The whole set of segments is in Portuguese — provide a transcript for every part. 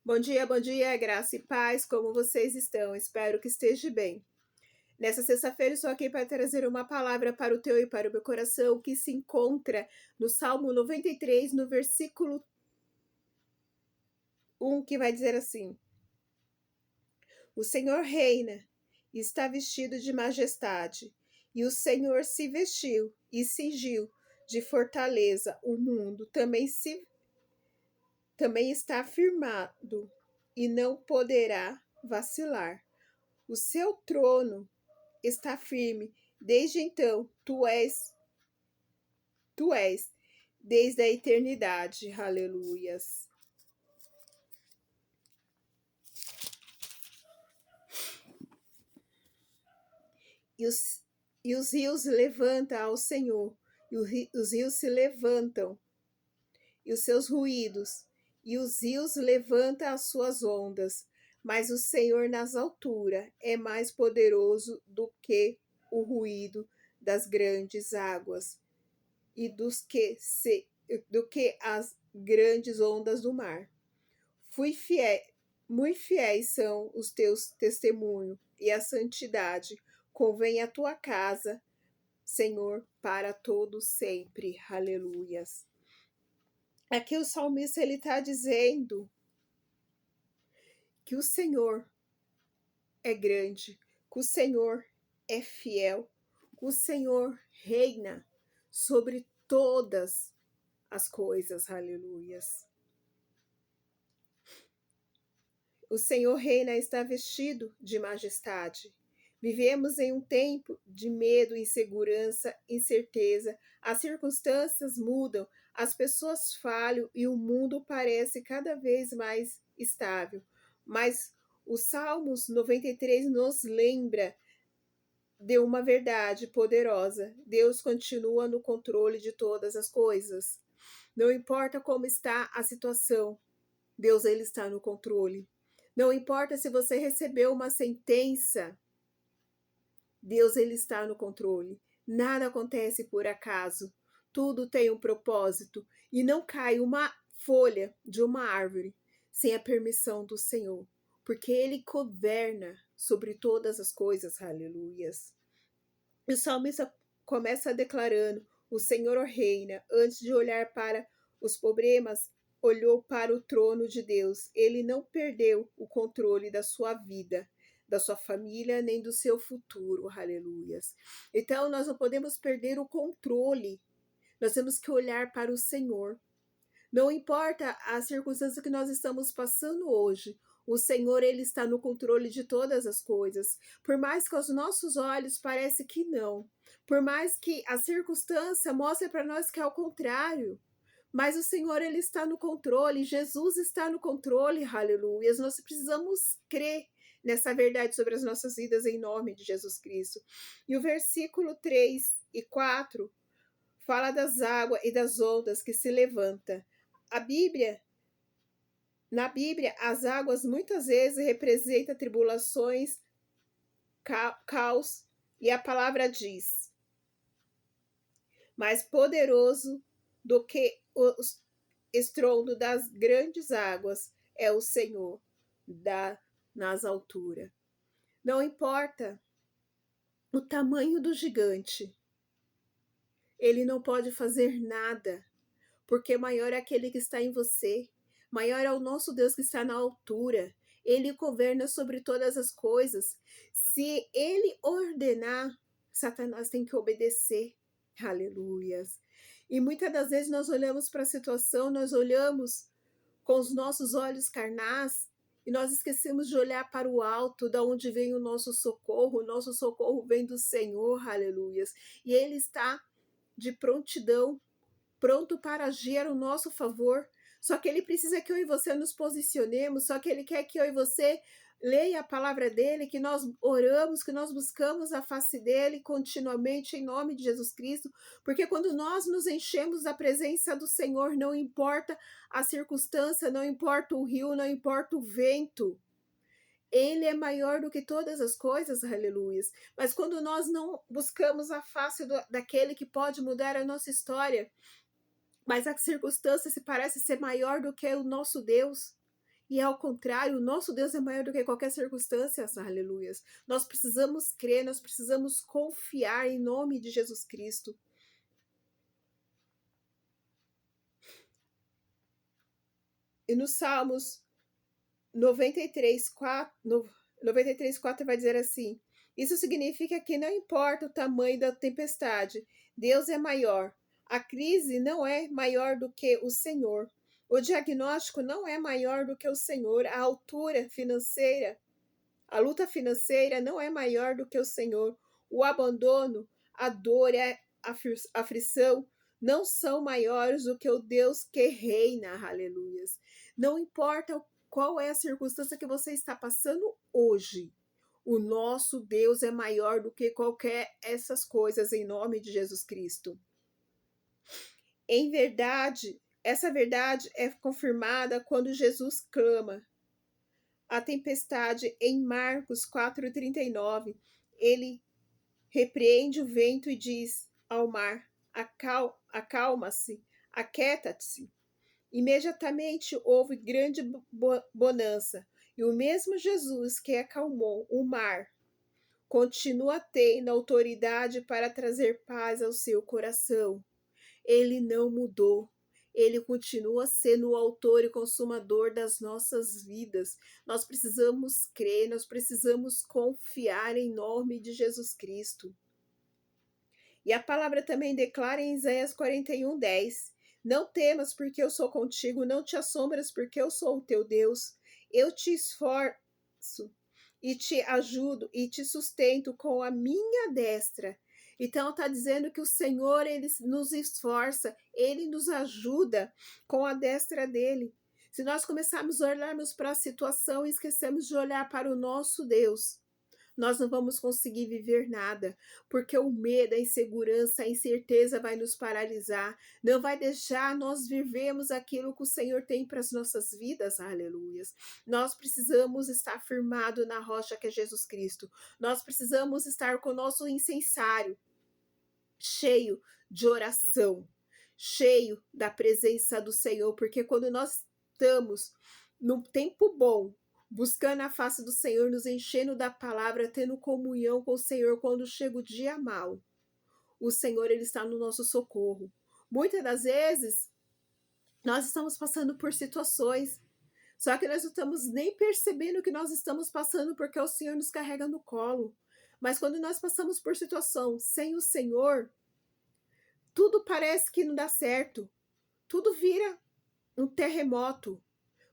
Bom dia, graça e paz, como vocês estão? Espero que esteja bem. Nessa sexta-feira estou aqui para trazer uma palavra para o teu e para o meu coração que se encontra no Salmo 93, no versículo 1, que vai dizer assim: O Senhor reina e está vestido de majestade, e o Senhor se vestiu e cingiu de fortaleza. O mundo também está firmado e não poderá vacilar. O seu trono está firme desde então. Tu és desde a eternidade. Aleluias. E os rios levantam ao Senhor, os rios se levantam, e os seus ruídos, e os rios levantam as suas ondas, mas o Senhor nas alturas é mais poderoso do que o ruído das grandes águas e do que as grandes ondas do mar. Muito fiéis são os teus testemunhos e a santidade convém à tua casa, Senhor, para todo sempre. Aleluias. Aqui o salmista ele está dizendo que o Senhor é grande, que o Senhor é fiel, que o Senhor reina sobre todas as coisas. Aleluias. O Senhor reina, está vestido de majestade. Vivemos em um tempo de medo, insegurança, incerteza. As circunstâncias mudam, as pessoas falham e o mundo parece cada vez mais estável. Mas o Salmos 93 nos lembra de uma verdade poderosa. Deus continua no controle de todas as coisas. Não importa como está a situação, Deus ele está no controle. Não importa se você recebeu uma sentença, Deus ele está no controle. Nada acontece por acaso. Tudo tem um propósito e não cai uma folha de uma árvore sem a permissão do Senhor, porque ele governa sobre todas as coisas. Aleluias. E o salmista começa declarando: o Senhor reina. Antes de olhar para os problemas, olhou para o trono de Deus. Ele não perdeu o controle da sua vida, da sua família, nem do seu futuro. Aleluias. Então, nós não podemos perder o controle. Nós temos que olhar para o Senhor. Não importa a circunstância que nós estamos passando hoje, o Senhor ele está no controle de todas as coisas. Por mais que aos nossos olhos pareça que não, por mais que a circunstância mostre para nós que é o contrário, mas o Senhor ele está no controle, Jesus está no controle. Aleluia. Nós precisamos crer nessa verdade sobre as nossas vidas em nome de Jesus Cristo. E o versículo 3 e 4 fala das águas e das ondas que se levanta. Na Bíblia, as águas muitas vezes representam tribulações, caos, e a palavra diz: mais poderoso do que o estrondo das grandes águas é o Senhor nas alturas. Não importa o tamanho do gigante, ele não pode fazer nada, porque maior é aquele que está em você. Maior é o nosso Deus que está na altura. Ele governa sobre todas as coisas. Se ele ordenar, Satanás tem que obedecer. Aleluias. E muitas das vezes nós olhamos para a situação, nós olhamos com os nossos olhos carnais e nós esquecemos de olhar para o alto, da onde vem o nosso socorro. O nosso socorro vem do Senhor. Aleluias. E ele está de prontidão, pronto para agir a nosso favor. Só que ele precisa que eu e você nos posicionemos, só que ele quer que eu e você leia a palavra dele, que nós oramos, que nós buscamos a face dele continuamente em nome de Jesus Cristo, porque quando nós nos enchemos da presença do Senhor, não importa a circunstância, não importa o rio, não importa o vento, ele é maior do que todas as coisas, aleluia. Mas quando nós não buscamos a face daquele que pode mudar a nossa história, mas a circunstância se parece ser maior do que o nosso Deus, E ao contrário, o nosso Deus é maior do que qualquer circunstância, aleluias. Nós precisamos crer, nós precisamos confiar em nome de Jesus Cristo. E nos Salmos 93:4 vai dizer assim: isso significa que não importa o tamanho da tempestade, Deus é maior. A crise não é maior do que o Senhor. O diagnóstico não é maior do que o Senhor. A altura financeira, a luta financeira não é maior do que o Senhor. O abandono, a dor e a aflição não são maiores do que o Deus que reina, aleluias. Não importa qual é a circunstância que você está passando hoje, o nosso Deus é maior do que qualquer essas coisas, em nome de Jesus Cristo. Em verdade, essa verdade é confirmada quando Jesus clama a tempestade em Marcos 4:39. Ele repreende o vento e diz ao mar: acalma-se, aquieta-se. Imediatamente houve grande bonança, e o mesmo Jesus que acalmou o mar continua tendo autoridade para trazer paz ao seu coração. Ele não mudou. Ele continua sendo o autor e consumador das nossas vidas. Nós precisamos crer, nós precisamos confiar em nome de Jesus Cristo. E a palavra também declara em Isaías 41:10: não temas, porque eu sou contigo, não te assombras, porque eu sou o teu Deus. Eu te esforço e te ajudo e te sustento com a minha destra. Então está dizendo que o Senhor, ele nos esforça, ele nos ajuda com a destra dele. Se nós começarmos a olharmos para a situação e esquecemos de olhar para o nosso Deus, nós não vamos conseguir viver nada, porque o medo, a insegurança, a incerteza vai nos paralisar, não vai deixar nós vivermos aquilo que o Senhor tem para as nossas vidas, aleluias. Nós precisamos estar firmado na rocha que é Jesus Cristo, nós precisamos estar com o nosso incensário cheio de oração, cheio da presença do Senhor, porque quando nós estamos no tempo bom, buscando a face do Senhor, nos enchendo da palavra, tendo comunhão com o Senhor, quando chega o dia mau, o Senhor, ele está no nosso socorro. Muitas das vezes, nós estamos passando por situações, só que nós não estamos nem percebendo que nós estamos passando, porque o Senhor nos carrega no colo. Mas quando nós passamos por situação sem o Senhor, tudo parece que não dá certo, tudo vira um terremoto.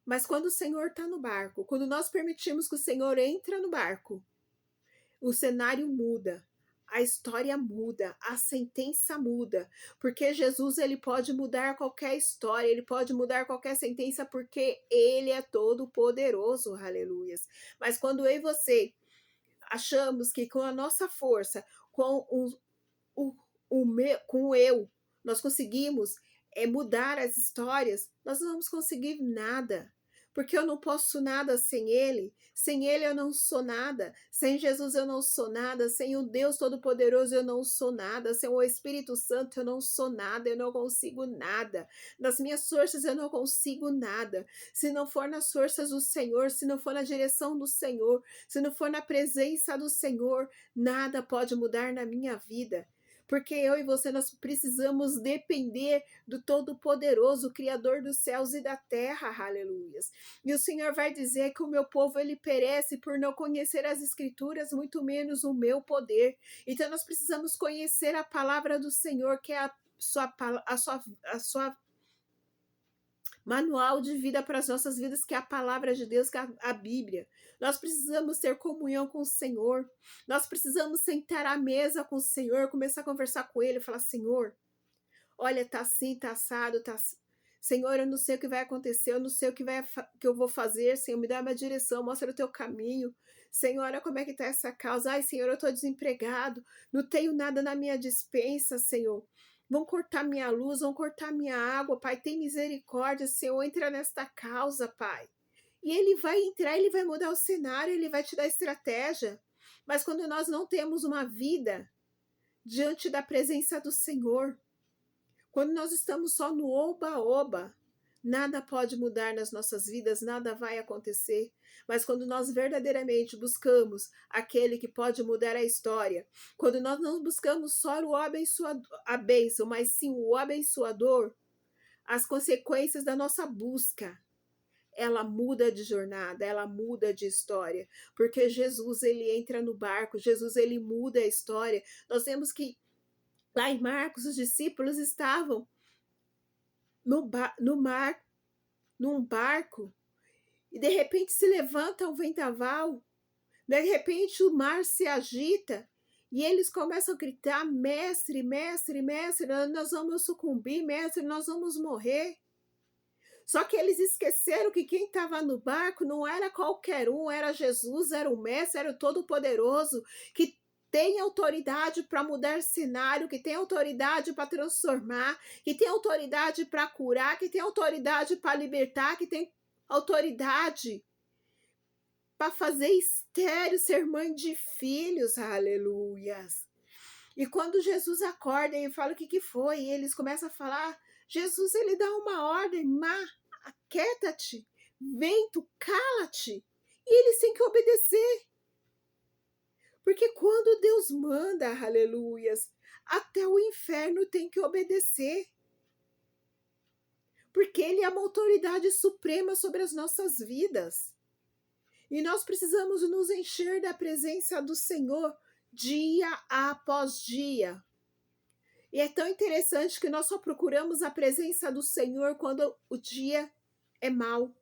Mas quando o Senhor está no barco, quando nós permitimos que o Senhor entre no barco, o cenário muda, a história muda, a sentença muda, porque Jesus, ele pode mudar qualquer história, ele pode mudar qualquer sentença, porque ele é todo poderoso, aleluias. Mas quando eu e você achamos que com a nossa força, com com o eu, nós conseguimos mudar as histórias, nós não vamos conseguir nada, porque eu não posso nada sem ele eu não sou nada, sem Jesus eu não sou nada, sem o Deus Todo-Poderoso eu não sou nada, sem o Espírito Santo eu não sou nada, eu não consigo nada, nas minhas forças eu não consigo nada, se não for nas forças do Senhor, se não for na direção do Senhor, se não for na presença do Senhor, nada pode mudar na minha vida. Porque eu e você, nós precisamos depender do Todo-Poderoso, Criador dos céus e da terra, aleluias. E o Senhor vai dizer que o meu povo, ele perece por não conhecer as Escrituras, muito menos o meu poder. Então nós precisamos conhecer a palavra do Senhor, que é a sua manual de vida para as nossas vidas, que é a palavra de Deus, que é a Bíblia. Nós precisamos ter comunhão com o Senhor. Nós precisamos sentar à mesa com o Senhor, começar a conversar com Ele, falar: Senhor, olha, tá assim, tá assado, tá... Senhor, eu não sei o que vai acontecer, eu não sei o que eu vou fazer, Senhor, me dá uma direção, mostra o teu caminho. Senhor, olha como é que tá essa causa. Ai, Senhor, eu tô desempregado, não tenho nada na minha despensa, Senhor. Vão cortar minha luz, vão cortar minha água, Pai. Tem misericórdia, Senhor. Entra nesta causa, Pai. E ele vai entrar, ele vai mudar o cenário, ele vai te dar estratégia. Mas quando nós não temos uma vida diante da presença do Senhor, quando nós estamos só no oba-oba, nada pode mudar nas nossas vidas, nada vai acontecer. Mas quando nós verdadeiramente buscamos aquele que pode mudar a história, quando nós não buscamos só o abençoador, a bênção, mas sim o abençoador, as consequências da nossa busca, ela muda de jornada, ela muda de história, porque Jesus, ele entra no barco, Jesus, ele muda a história. Nós vemos que lá em Marcos, os discípulos estavam no mar, num barco, e de repente se levanta um vendaval, de repente o mar se agita, e eles começam a gritar: mestre, mestre, mestre, nós vamos sucumbir, mestre, nós vamos morrer. Só que eles esqueceram que quem estava no barco não era qualquer um, era Jesus, era o mestre, era o Todo-Poderoso, que tem autoridade para mudar cenário, que tem autoridade para transformar, que tem autoridade para curar, que tem autoridade para libertar, que tem autoridade para fazer estéril ser mãe de filhos, aleluias. E quando Jesus acorda e fala o que foi, e eles começam a falar, Jesus, ele dá uma ordem: mar, aquieta-te, vento, cala-te. E eles têm que obedecer. Porque quando Deus manda, aleluias, até o inferno tem que obedecer. Porque ele é uma autoridade suprema sobre as nossas vidas. E nós precisamos nos encher da presença do Senhor dia após dia. E é tão interessante que nós só procuramos a presença do Senhor quando o dia é mau.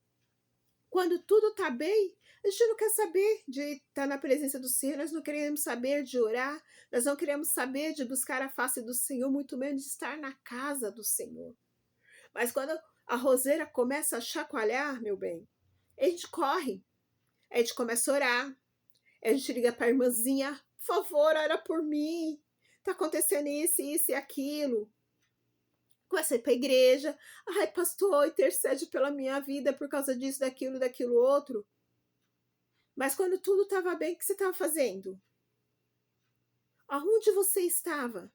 Quando tudo está bem, a gente não quer saber de estar na presença do Senhor, nós não queremos saber de orar, nós não queremos saber de buscar a face do Senhor, muito menos de estar na casa do Senhor. Mas quando a roseira começa a chacoalhar, meu bem, a gente corre, a gente começa a orar, a gente liga para a irmãzinha: por favor, ora por mim, está acontecendo isso, isso e aquilo. Começa a ir para a igreja: ai, pastor, intercede pela minha vida por causa disso, daquilo outro. Mas quando tudo estava bem, o que você estava fazendo? Aonde você estava?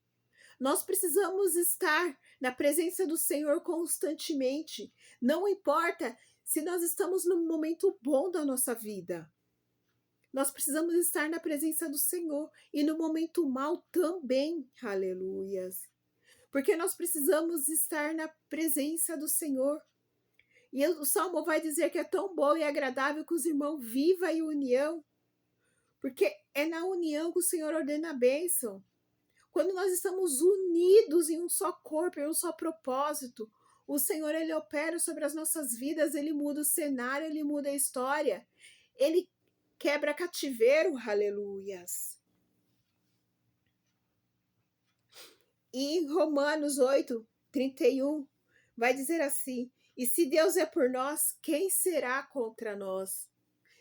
Nós precisamos estar na presença do Senhor constantemente. Não importa se nós estamos num momento bom da nossa vida. Nós precisamos estar na presença do Senhor. E no momento mal também. Aleluias. Porque nós precisamos estar na presença do Senhor. E o Salmo vai dizer que é tão bom e agradável que os irmãos vivam em união. Porque é na união que o Senhor ordena a bênção. Quando nós estamos unidos em um só corpo, em um só propósito, o Senhor, ele opera sobre as nossas vidas, ele muda o cenário, ele muda a história. Ele quebra cativeiro, aleluias. E em Romanos 8, 31, vai dizer assim: e se Deus é por nós, quem será contra nós?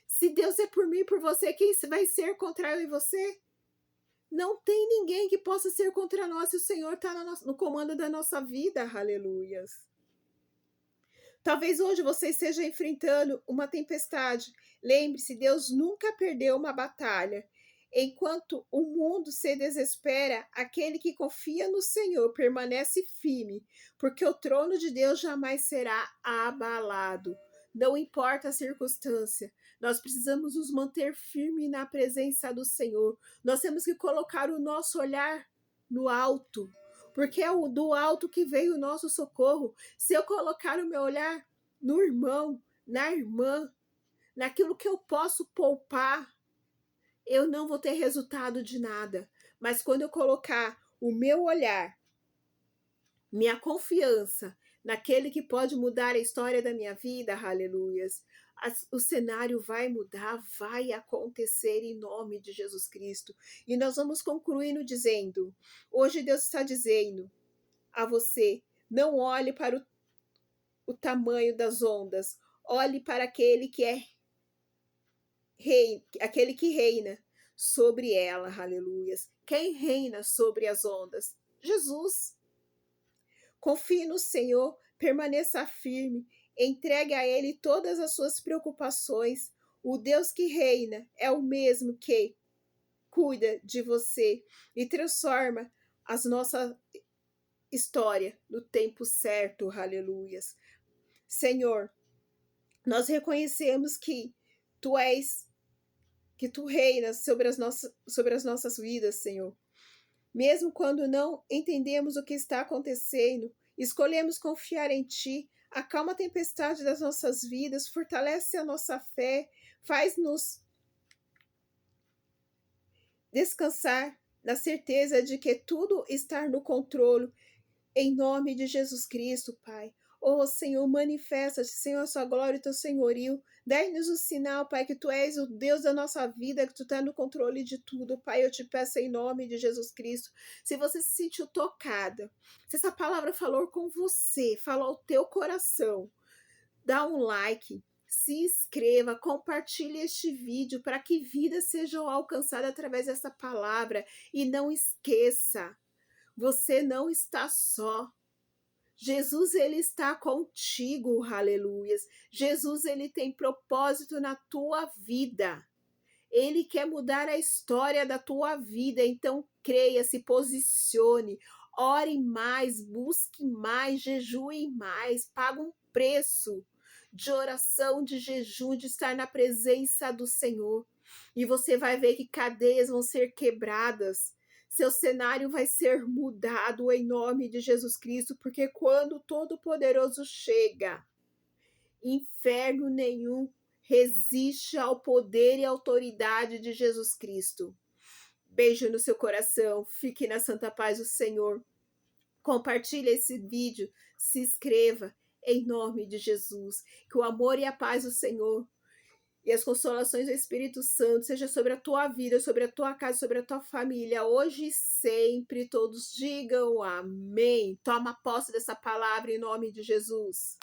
Se Deus é por mim e por você, quem vai ser contra eu e você? Não tem ninguém que possa ser contra nós se o Senhor está no comando da nossa vida, aleluias. Talvez hoje você esteja enfrentando uma tempestade. Lembre-se, Deus nunca perdeu uma batalha. Enquanto o mundo se desespera, aquele que confia no Senhor permanece firme, porque o trono de Deus jamais será abalado. Não importa a circunstância, nós precisamos nos manter firmes na presença do Senhor. Nós temos que colocar o nosso olhar no alto, porque é do alto que veio o nosso socorro. Se eu colocar o meu olhar no irmão, na irmã, naquilo que eu posso poupar, eu não vou ter resultado de nada. Mas quando eu colocar o meu olhar, minha confiança naquele que pode mudar a história da minha vida, aleluias, o cenário vai mudar, vai acontecer em nome de Jesus Cristo. E nós vamos concluindo dizendo: hoje Deus está dizendo a você, não olhe para o tamanho das ondas, olhe para aquele que é rei, aquele que reina sobre ela, aleluias. Quem reina sobre as ondas? Jesus. Confie no Senhor, permaneça firme, entregue a Ele todas as suas preocupações. O Deus que reina é o mesmo que cuida de você e transforma a nossa história no tempo certo, aleluias. Senhor, nós reconhecemos que Tu reinas sobre as nossas vidas, Senhor. Mesmo quando não entendemos o que está acontecendo, escolhemos confiar em Ti. Acalma a tempestade das nossas vidas, fortalece a nossa fé, faz-nos descansar na certeza de que tudo está no controle. Em nome de Jesus Cristo, Pai. Oh, Senhor, manifesta-te, Senhor, a sua glória e teu senhorio. Dai-nos o sinal, Pai, que Tu és o Deus da nossa vida, que Tu está no controle de tudo. Pai, eu te peço em nome de Jesus Cristo. Se você se sentiu tocada, se essa palavra falou com você, falou ao teu coração, dá um like, se inscreva, compartilhe este vídeo para que vidas sejam alcançadas através dessa palavra. E não esqueça, você não está só. Jesus, ele está contigo, aleluias. Jesus, ele tem propósito na tua vida. Ele quer mudar a história da tua vida. Então, creia, se posicione, ore mais, busque mais, jejue mais, paga um preço de oração, de jejum, de estar na presença do Senhor. E você vai ver que cadeias vão ser quebradas. Seu cenário vai ser mudado em nome de Jesus Cristo, porque quando o Todo-Poderoso chega, inferno nenhum resiste ao poder e autoridade de Jesus Cristo. Beijo no seu coração, fique na santa paz do Senhor. Compartilhe esse vídeo, se inscreva em nome de Jesus. Que o amor e a paz do Senhor e as consolações do Espírito Santo seja sobre a tua vida, sobre a tua casa, sobre a tua família, hoje e sempre. Todos digam amém. Toma posse dessa palavra em nome de Jesus.